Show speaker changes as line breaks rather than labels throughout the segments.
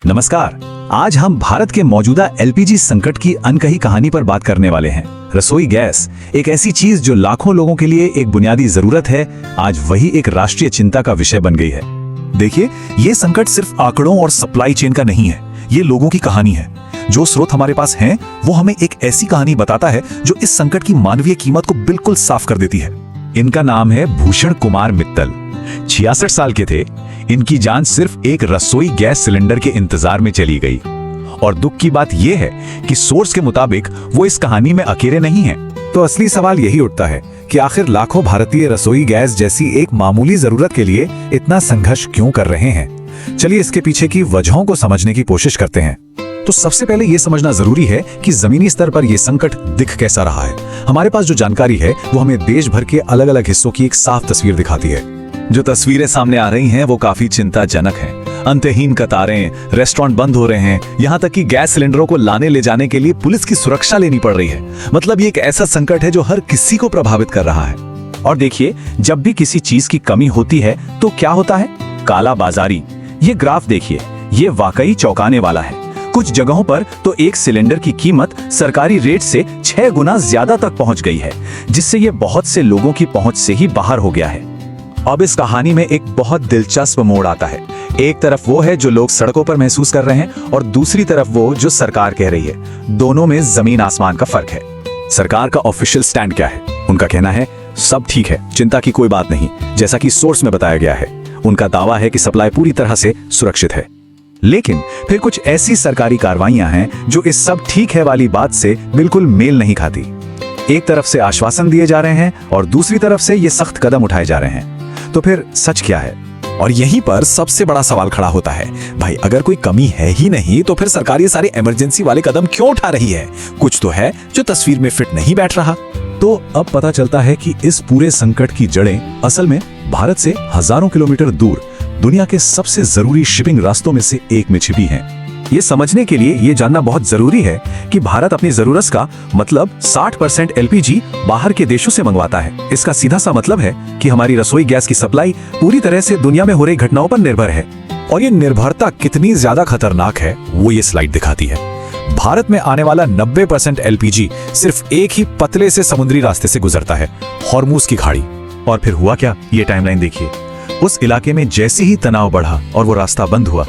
नमस्कार। आज हम भारत के मौजूदा एलपीजी संकट की अनकही कहानी पर बात करने वाले हैं। रसोई गैस, एक ऐसी चीज जो लाखों लोगों के लिए एक बुनियादी जरूरत है, आज वही एक राष्ट्रीय चिंता का विषय बन गई है।
देखिए, ये संकट सिर्फ आंकड़ों और सप्लाई चेन का नहीं है, ये लोगों की कहानी है। जो स्रोत हमारे पास हैं, वो हमें एक ऐसी कहानी बताता है जो इस संकट की मानवीय कीमत को बिल्कुल साफ कर देती है।
इनका नाम है भूषण कुमार मित्तल। 66 साल के थे। इनकी जान सिर्फ एक रसोई गैस सिलेंडर के इंतजार में चली गई। और दुख की बात यह है कि सोर्स के मुताबिक वो इस कहानी में अकेले नहीं हैं।
तो असली सवाल यही उठता है कि आखिर लाखों भारतीय रसोई गैस जैसी एक मामूली जरूरत के लिए इतना संघर्ष क्यों कर रहे हैं। चलिए इसके पीछे की वजहों को समझने की कोशिश करते हैं। तो सबसे पहले यह समझना जरूरी है कि जमीनी स्तर पर यह संकट दिख कैसा रहा है। हमारे पास जो जानकारी है वो हमें देश भर के अलग अलग हिस्सों की एक साफ तस्वीर दिखाती है।
जो तस्वीरें सामने आ रही हैं वो काफी चिंताजनक हैं। अंतहीन कतारें, रेस्टोरेंट बंद हो रहे हैं, यहाँ तक कि गैस सिलेंडरों को लाने ले जाने के लिए पुलिस की सुरक्षा लेनी पड़ रही है। मतलब ये एक ऐसा संकट है जो हर किसी को प्रभावित कर रहा है। और देखिए, जब भी किसी चीज की कमी होती है तो क्या होता है? काला बाजारी। ये ग्राफ देखिए, ये वाकई चौंकाने वाला है। कुछ जगहों पर तो एक सिलेंडर की कीमत सरकारी रेट से 6 गुना ज्यादा तक पहुंच गई है, जिससे ये बहुत से लोगों की पहुंच से ही बाहर हो गया है। अब इस कहानी में एक बहुत दिलचस्प मोड़ आता है। एक तरफ वो है जो लोग सड़कों पर महसूस कर रहे हैं और दूसरी तरफ वो जो सरकार कह रही है। दोनों में जमीन आसमान का फर्क है। सरकार का ऑफिशियल स्टैंड क्या है? उनका कहना है सब ठीक है, चिंता की कोई बात नहीं, जैसा कि सोर्स में बताया गया है। उनका दावा है कि सप्लाई पूरी तरह से सुरक्षित है। लेकिन फिर कुछ ऐसी सरकारी कार्रवाइयां हैं जो इस सब ठीक है वाली बात से बिल्कुल मेल नहीं खाती। एक तरफ से आश्वासन दिए जा रहे हैं और दूसरी तरफ से ये सख्त कदम उठाए जा रहे हैं। तो फिर सच क्या है?
और यहीं पर सबसे बड़ा सवाल खड़ा होता है, भाई अगर कोई कमी है ही नहीं तो फिर सरकार ये सारे इमरजेंसी वाले कदम क्यों उठा रही है? कुछ तो है जो तस्वीर में फिट नहीं बैठ रहा।
तो अब पता चलता है कि इस पूरे संकट की जड़ें असल में भारत से हजारों किलोमीटर दूर दुनिया के सबसे जरूरी शिपिंग रास्तों में से एक में छिपी हैं। ये समझने के लिए ये जानना बहुत जरूरी है कि भारत अपनी जरूरत का मतलब 60% एलपीजी बाहर के देशों से मंगवाता है। इसका सीधा सा मतलब है कि हमारी रसोई गैस की सप्लाई पूरी तरह से दुनिया में हो रही घटनाओं पर निर्भर है।
और ये निर्भरता कितनी ज्यादा खतरनाक है वो ये स्लाइड दिखाती है। भारत में आने वाला 90% एलपीजी सिर्फ एक ही पतले से समुद्री रास्ते से गुजरता है, हॉर्मूज की खाड़ी।
और फिर हुआ क्या? ये टाइमलाइन देखिए। उस इलाके में जैसे ही तनाव बढ़ा और वो रास्ता बंद हुआ,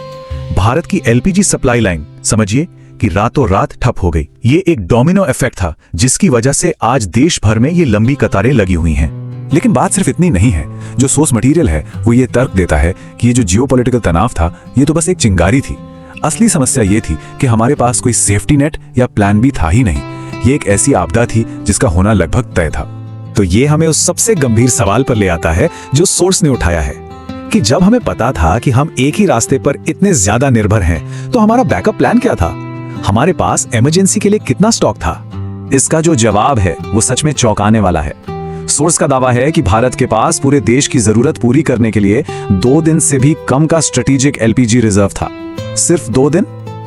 भारत की एलपीजी सप्लाई लाइन समझिए कि रातों रात ठप हो गई। ये एक डोमिनो इफेक्ट था जिसकी वजह से आज देश भर में ये लंबी कतारें लगी हुई हैं।
लेकिन बात सिर्फ इतनी नहीं है। जो सोर्स मटेरियल है वो ये तर्क देता है कि ये जो जियोपॉलिटिकल तनाव था ये तो बस एक चिंगारी थी। असली समस्या ये थी कि हमारे पास कोई सेफ्टी नेट या प्लान बी था ही नहीं। ये एक ऐसी आपदा थी जिसका होना लगभग तय था।
तो ये हमें उस सबसे गंभीर सवाल पर ले आता है जो सोर्स ने उठाया है कि जब हमें पता था कि हम एक ही रास्ते पर इतने ज्यादा निर्भर हैं, तो हमारा बैकअप प्लान क्या था? हमारे पास इमरजेंसी के लिए कितना स्टॉक था? इसका जो जवाब है वो सच में चौंकाने वाला है। सोर्स का दावा है कि भारत के पास पूरे देश की जरूरत पूरी करने के लिए 2 दिन से भी कम का स्ट्रेटेजिक एलपीजी रिजर्व था। सिर्फ 2 दिन?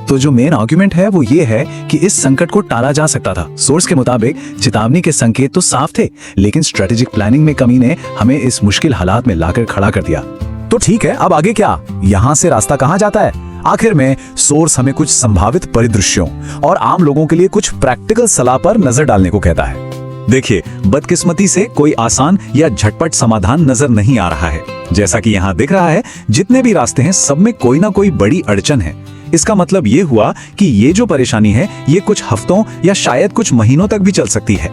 तो जो मेन आर्गुमेंट है वो ये है कि इस संकट को टाला जा सकता था। सोर्स के मुताबिक चेतावनी के संकेत तो साफ थे, लेकिन स्ट्रेटेजिक प्लानिंग में कमी ने हमें इस मुश्किल हालात में लाकर खड़ा कर दिया।
तो ठीक है, अब आगे क्या? यहाँ से रास्ता कहाँ जाता है? आखिर में सोर्स हमें कुछ संभावित परिदृश्यों और आम लोगों के लिए कुछ प्रैक्टिकल सलाह पर नजर डालने को कहता है।
देखिए, बदकिस्मती से कोई आसान या झटपट समाधान नजर नहीं आ रहा है। जैसा कि यहाँ दिख रहा है, जितने भी रास्ते हैं सब में कोई ना कोई बड़ी अड़चन है। इसका मतलब ये हुआ कि ये जो परेशानी है ये कुछ हफ्तों या शायद कुछ महीनों तक भी चल सकती है।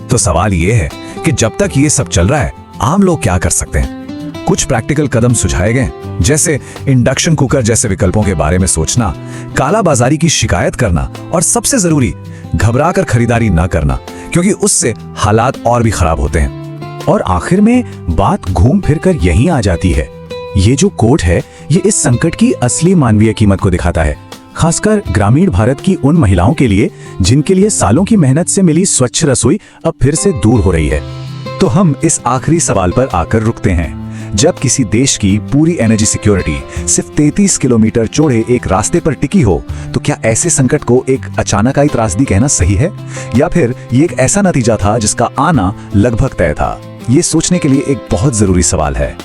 तो सवाल ये है कि जब तक ये सब चल रहा है आम लोग क्या कर सकते हैं? कुछ प्रैक्टिकल कदम सुझाए गए, जैसे इंडक्शन कुकर जैसे विकल्पों के बारे में सोचना, काला बाजारी की शिकायत करना और सबसे जरूरी घबराकर खरीदारी न करना, क्योंकि उससे हालात और भी खराब होते हैं।
और आखिर में बात घूम फिर कर यहीं आ जाती है। ये जो कोट है ये इस संकट की असली मानवीय कीमत को दिखाता है, खासकर ग्रामीण भारत की उन महिलाओं के लिए जिनके लिए सालों की मेहनत से मिली स्वच्छ रसोई अब फिर से दूर हो रही है। तो हम इस आखिरी सवाल पर आकर रुकते हैं। जब किसी देश की पूरी एनर्जी सिक्योरिटी सिर्फ 33 किलोमीटर चौड़े एक रास्ते पर टिकी हो, तो क्या ऐसे संकट को एक अचानक आई त्रासदी कहना सही है, या फिर ये एक ऐसा नतीजा था जिसका आना लगभग तय था? ये सोचने के लिए एक बहुत जरूरी सवाल है।